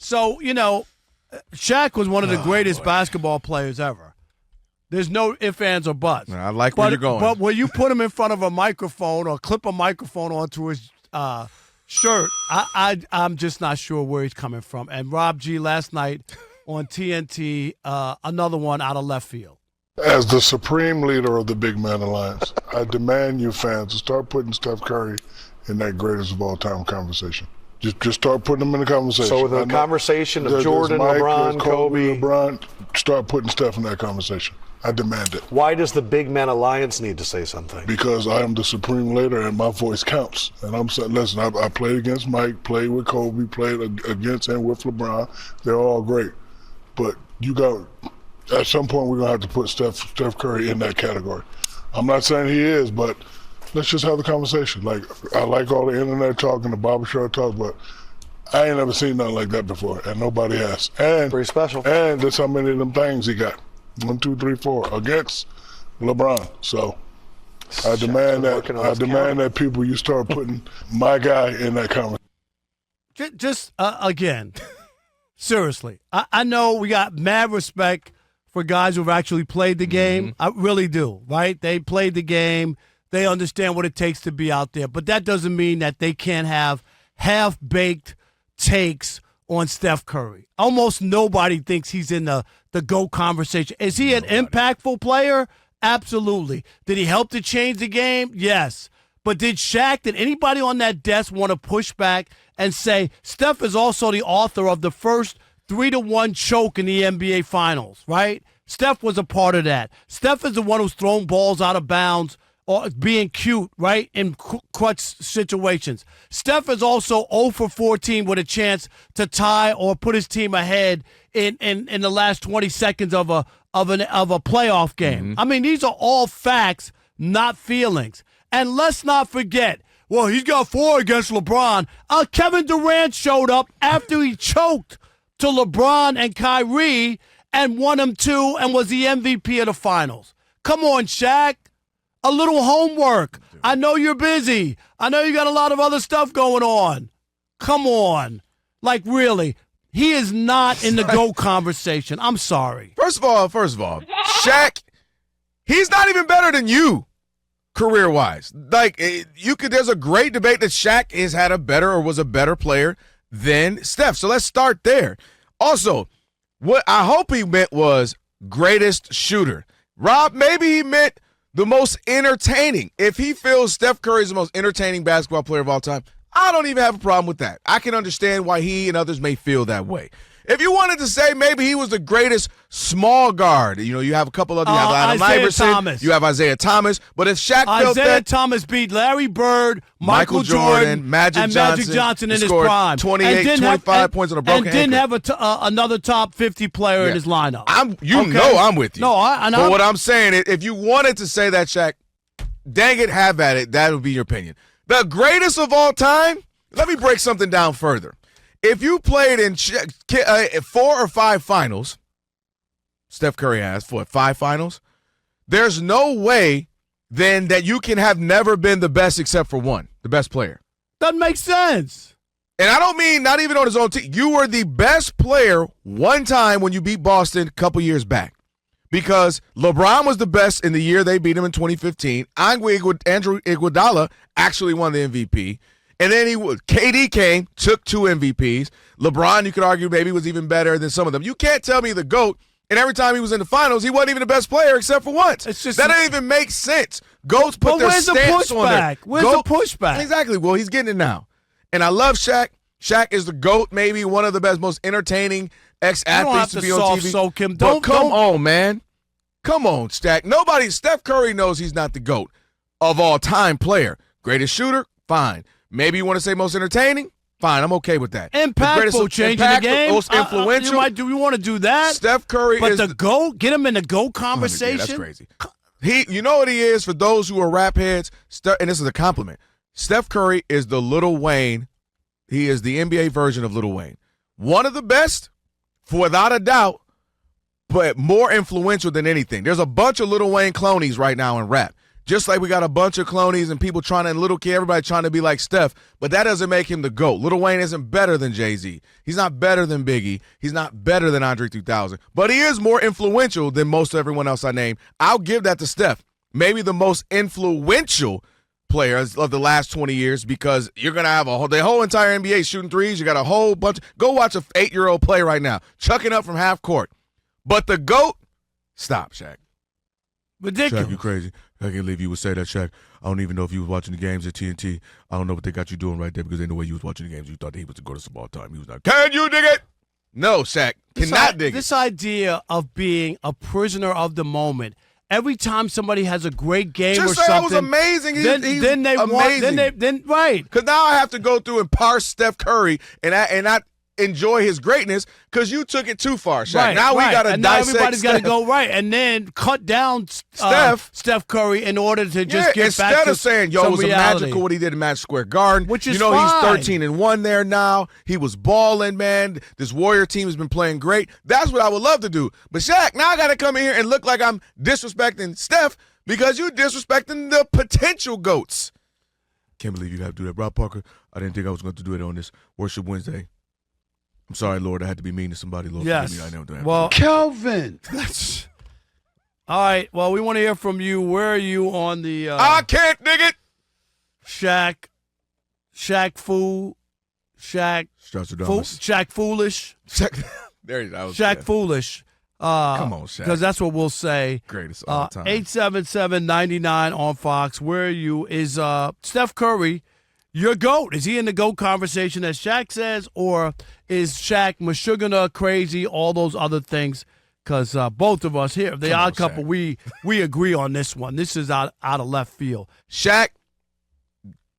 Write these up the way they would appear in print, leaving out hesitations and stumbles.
So, Shaq was one of the greatest basketball players ever. There's no ifs, ands, or buts. I like where you're going. But when you put him in front of a microphone or clip a microphone onto his shirt, I'm just not sure where he's coming from. And Rob G last night on TNT, another one out of left field. As the supreme leader of the Big Man Alliance, I demand you fans to start putting Steph Curry in that greatest of all time conversation. Just start putting him in the conversation. So the conversation of Jordan, Mike, LeBron, Kobe, LeBron, start putting Steph in that conversation. I demand it. Why does the Big Man Alliance need to say something? Because I am the supreme leader and my voice counts. And I'm saying, listen, I played against Mike, played with Kobe, played against and with LeBron. They're all great. But at some point, we're going to have to put Steph Curry in that category. I'm not saying he is, but let's just have the conversation. Like, I like all the internet talk and the barbershop talk, but I ain't never seen nothing like that before, and nobody has. And pretty special. And that's how many of them things he got. 1, 2, 3, 4 against LeBron. So I demand that people, you start putting my guy in that conversation. Just again, seriously, I know we got mad respect for guys who've actually played the game. I really do, right? They played the game. They understand what it takes to be out there. But that doesn't mean that they can't have half-baked takes on Steph Curry. Almost nobody thinks he's in the GOAT conversation. Is he an impactful player? Absolutely. Did he help to change the game? Yes. But did anybody on that desk want to push back and say, Steph is also the author of the first 3-1 choke in the NBA Finals, right? Steph was a part of that. Steph is the one who's thrown balls out of bounds or being cute, right, in clutch situations. Steph is also 0 for 14 with a chance to tie or put his team ahead in the last 20 seconds of a playoff game. I mean, these are all facts, not feelings. And let's not forget, well, he's got 4 against LeBron. Kevin Durant showed up after he choked to LeBron and Kyrie and won him 2 and was the MVP of the finals. Come on, Shaq. A little homework. I know you're busy. I know you got a lot of other stuff going on. Come on. Like, really, he is not in the GOAT conversation. I'm sorry. First of all, Shaq, he's not even better than you career-wise. Like, there's a great debate that Shaq has had a better or was a better player than Steph. So let's start there. Also, what I hope he meant was greatest shooter. Rob, maybe he meant the most entertaining. If he feels Steph Curry is the most entertaining basketball player of all time, I don't even have a problem with that. I can understand why he and others may feel that way. If you wanted to say maybe he was the greatest small guard, you have a couple other. You have Allen Iverson, you have Isaiah Thomas. But if Shaq felt that Isaiah Thomas beat Larry Bird, Michael Jordan, Magic Johnson in his prime, 25 points on a broken and didn't have another top 50 player in his lineup. I'm with you. No, but what I'm saying, if you wanted to say that, Shaq, dang it, have at it. That would be your opinion. The greatest of all time. Let me break something down further. If you played in 4 or 5 finals, Steph Curry has 5 finals, there's no way then that you can have never been the best except for one, the best player. Doesn't make sense. And I don't mean not even on his own team. You were the best player one time when you beat Boston a couple years back because LeBron was the best in the year they beat him in 2015. Andrew Iguodala actually won the MVP. And then KD came, took 2 MVPs. LeBron, you could argue, maybe was even better than some of them. You can't tell me the GOAT, and every time he was in the finals, he wasn't even the best player except for once. That doesn't even make sense. GOATs put their stamps on there. Where's the pushback? Exactly. Well, he's getting it now. And I love Shaq. Shaq is the GOAT, maybe one of the best, most entertaining ex-athletes to be on TV. Soak him. But come on, man. Come on, Shaq. Steph Curry knows he's not the GOAT of all-time player. Greatest shooter? Fine. Maybe you want to say most entertaining? Fine, I'm okay with that. Impactful, changing the game. Most influential. Do we want to do that? Steph Curry is the GOAT? Get him in the GOAT conversation? That's crazy. You know what he is for those who are rap heads, and this is a compliment. Steph Curry is the Lil Wayne. He is the NBA version of Lil Wayne. One of the best, without a doubt, but more influential than anything. There's a bunch of Lil Wayne clonies right now in rap. Just like we got a bunch of clonies and people trying to, and little kid, everybody trying to be like Steph, but that doesn't make him the GOAT. Lil Wayne isn't better than Jay-Z. He's not better than Biggie. He's not better than Andre 3000. But he is more influential than most of everyone else I named. I'll give that to Steph. Maybe the most influential players of the last 20 years, because you're going to have the whole entire NBA shooting threes. You got a whole bunch. Go watch an 8-year-old play right now, chucking up from half court. But the GOAT, stop, Shaq. Ridiculous. Shaq, you crazy. I can't believe you would say that, Shaq. I don't even know if you was watching the games at TNT. I don't know what they got you doing right there, because ain't no way you was watching the games. You thought that he was to go to some all time. He was not. Can you dig it? No, Shaq. Cannot dig it. This idea of being a prisoner of the moment. Every time somebody has a great game Just or say something, that was amazing. He's then they amazing. want. Right. Because now I have to go through and parse Steph Curry and not enjoy his greatness because you took it too far, Shaq. Right, now we got to and now dissect everybody's got to Steph. go right, and then cut down Steph Curry in order to just get back instead to of saying, "Yo, some it was reality. magical what he did in Madison Square Garden," Which is he's fine. 13-1 there now. He was balling, man. This Warrior team has been playing great. That's what I would love to do. But Shaq, now I got to come in here and look like I'm disrespecting Steph because you disrespecting the potential GOATs. Can't believe you got to do that, Rob Parker. I didn't think I was going to do it on this Worship Wednesday. I'm sorry, Lord. I had to be mean to somebody. Lord, Yes. forgive me. I never do that. Well, Kelvin. all right. Well, we want to hear from you. Where are you on the I can't dig it. Shaq foolish? There you go. Shaq foolish. Come on, Shaq. Because that's what we'll say. Greatest all time. 877-99 on Fox. Where are you? Is Steph Curry your GOAT? Is he in the GOAT conversation as Shaq says, or is Shaq Meshuggah crazy, all those other things? Because both of us here, the Odd Couple, we agree on this one. This is out of left field. Shaq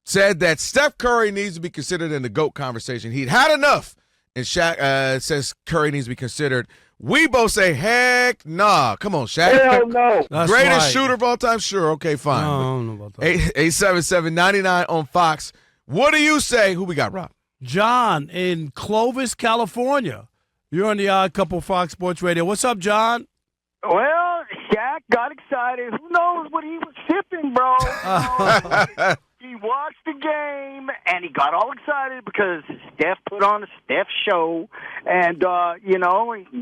said that Steph Curry needs to be considered in the GOAT conversation. He'd had enough. And Shaq says Curry needs to be considered. We both say, heck nah. Come on, Shaq. Hell no. That's Greatest right. shooter of all time? Sure. Okay, fine. No, I don't know about that. 877-99 on Fox. What do you say? Who we got, Rob? John in Clovis, California. You're on the Odd Couple Fox Sports Radio. What's up, John? Well, Shaq got excited. Who knows what he was sipping, bro? He watched the game, and he got all excited because Steph put on a Steph show. And, he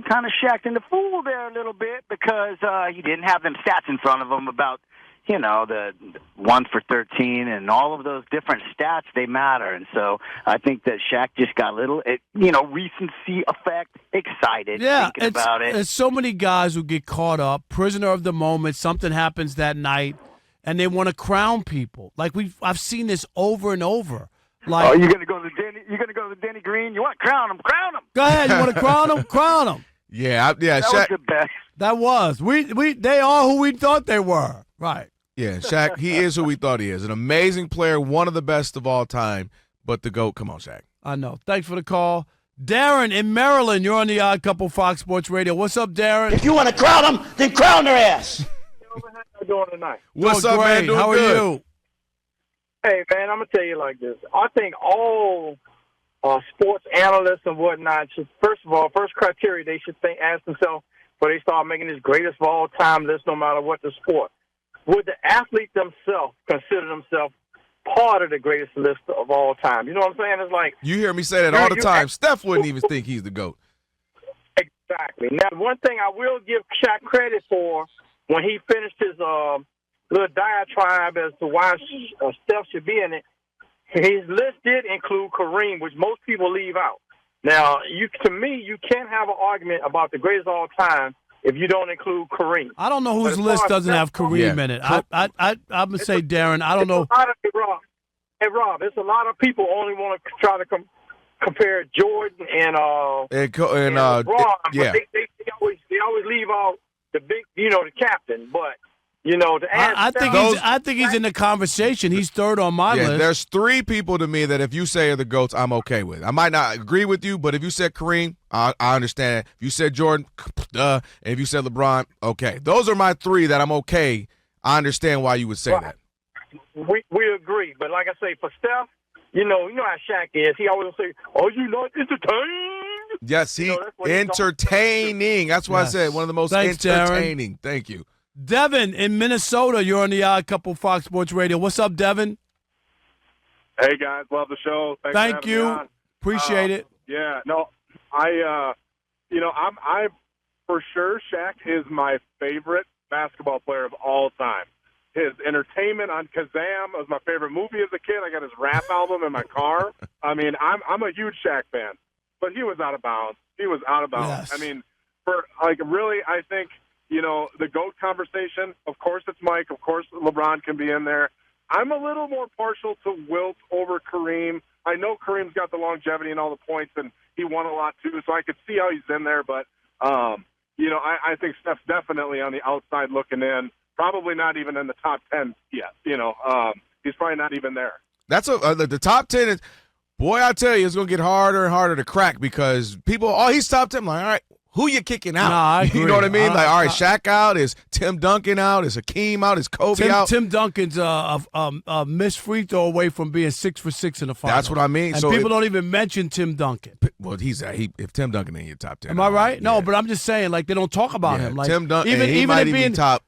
kind of shacked in the fool there a little bit because he didn't have them stats in front of him about, the 1 for 13 and all of those different stats, they matter. And so I think that Shaq just got a little, recency effect, excited thinking about it. There's so many guys who get caught up, prisoner of the moment, something happens that night, and they want to crown people. Like I've seen this over and over. Like, you're gonna go to Denny? You're gonna go to Denny Green? You want to crown him? Crown him! Go ahead. You want to crown him? Crown him. Yeah. That Shaq. was the best. That was they are who we thought they were. Right. Yeah, Shaq, he is who we thought he is. An amazing player, one of the best of all time, but the GOAT, come on, Shaq. I know. Thanks for the call. Darren in Maryland, you're on the Odd Couple Fox Sports Radio. What's up, Darren? If you want to crown them, then crown their ass. How you doing tonight? What's Doing up, great. man? Doing How are good. you? Hey, man, I'm going to tell you like this. I think all sports analysts and whatnot should, first criteria they should ask themselves before they start making this greatest of all time list no matter what the sport. Would the athlete themselves consider themselves part of the greatest list of all time? You know what I'm saying? It's like You hear me say that all the time. Steph wouldn't even think he's the GOAT. exactly. Now, one thing I will give Shaq credit for when he finished his little diatribe as to why Steph should be in it, his list did include Kareem, which most people leave out. Now, to me, you can't have an argument about the greatest of all time if you don't include Kareem. I don't know But whose as list far as doesn't have Steph- Kareem in it. I'm going to say, Darren, I don't know. Hey, Rob, it's a lot of people only want to try to compare Jordan and LeBron, but yeah. they always leave out the big, the captain. But to add I think he's in the conversation. He's third on my Yeah, list. there's 3 people to me that if you say are the GOATs, I'm okay with. I might not agree with you, but if you said Kareem, I understand. If you said Jordan, duh. And if you said LeBron, okay. Those are my 3 that I'm okay. I understand why you would say that. we agree. But like I say, for Steph, you know how Shaq is. He always say, "Are you not entertained?" Yes, that's what he's entertaining. That's why Yes. I said one of the most Thanks, Darren. entertaining. Thank you. Devin in Minnesota, you're on the Odd Couple Fox Sports Radio. What's up, Devin? Hey guys, love the show. Thanks for Thank having me you. on. Appreciate it. Yeah, no, I for sure, Shaq is my favorite basketball player of all time. His entertainment on Kazam was my favorite movie as a kid. I got his rap album in my car. I mean, I'm a huge Shaq fan, but he was out of bounds. He was out of bounds. Yes. I mean, really, I think, the GOAT conversation, of course it's Mike. Of course LeBron can be in there. I'm a little more partial to Wilt over Kareem. I know Kareem's got the longevity and all the points, and he won a lot too, so I could see how he's in there. But, I think Steph's definitely on the outside looking in. Probably not even in the top 10 yet. He's probably not even there. That's the top 10 is, boy, I tell you, it's going to get harder and harder to crack because people, he's top 10. I'm like, all right, who you kicking out? No, I agree. You know what I mean? Like, all right, Shaq out. Is Tim Duncan out? Is Hakeem out? Is Kobe out? Tim Duncan's a missed free throw away from being 6 for 6 in the final. That's what I mean. And So people don't even mention Tim Duncan. Well, if Tim Duncan ain't your top 10. Am I right? No, yeah. but I'm just saying, like, they don't talk about him. Like Tim Duncan, even he might it even being top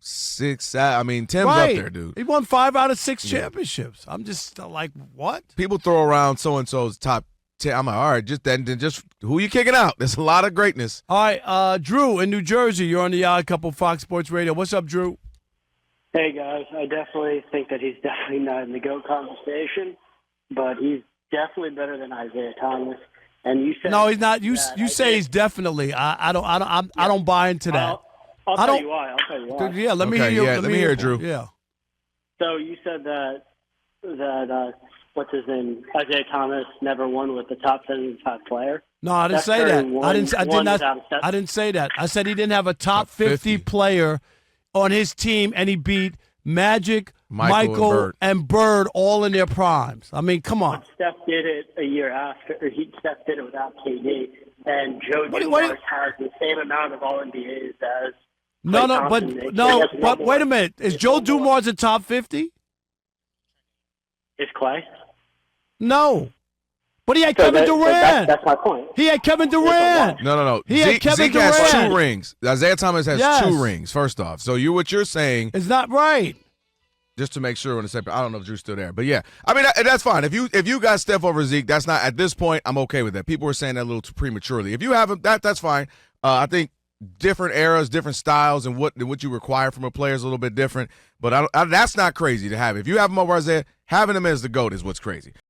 6. I mean, Tim's right. up there, dude. He won 5 out of 6 championships. I'm just like, what? People throw around so-and-so's top 10. I'm like, all right, just who you kicking out? There's a lot of greatness. All right, Drew in New Jersey. You're on the Odd Couple Fox Sports Radio. What's up, Drew? Hey, guys. I definitely think that he's definitely not in the GOAT conversation, but he's definitely better than Isaiah Thomas. And you said no, he's not. You say he's definitely. I don't buy into that. I'll tell you why. Yeah, let me hear you. Let me hear it, Drew. Yeah. So you said that what's his name? Isaiah Thomas never won with the top 75 player. No, I didn't Steph say Curry that. I didn't say that. I said he didn't have a top 50 player on his team, and he beat Magic, Michael, and Bird all in their primes. I mean, come on. But Steph did it a year after. Steph did it without KD, and Joe Dumars has the same amount of All NBAs as. But wait a minute. Is Joe Dumars a top 50? Is Clay? No. But he had Kevin Durant. That's my point. He had Kevin Durant. No. He had Kevin Zeke Durant. has 2 rings. Isaiah Thomas has 2 rings, first off. So what you're saying is not right. Just to make sure on the second, I don't know if Drew's still there. But yeah, I mean, that's fine. If you got Steph over Zeke, that's not, at this point, I'm okay with that. People were saying that a little too prematurely. If you have him, that's fine. I think different eras, different styles, and what you require from a player is a little bit different. But that's not crazy to have. If you have him over Isaiah, having him as the GOAT is what's crazy.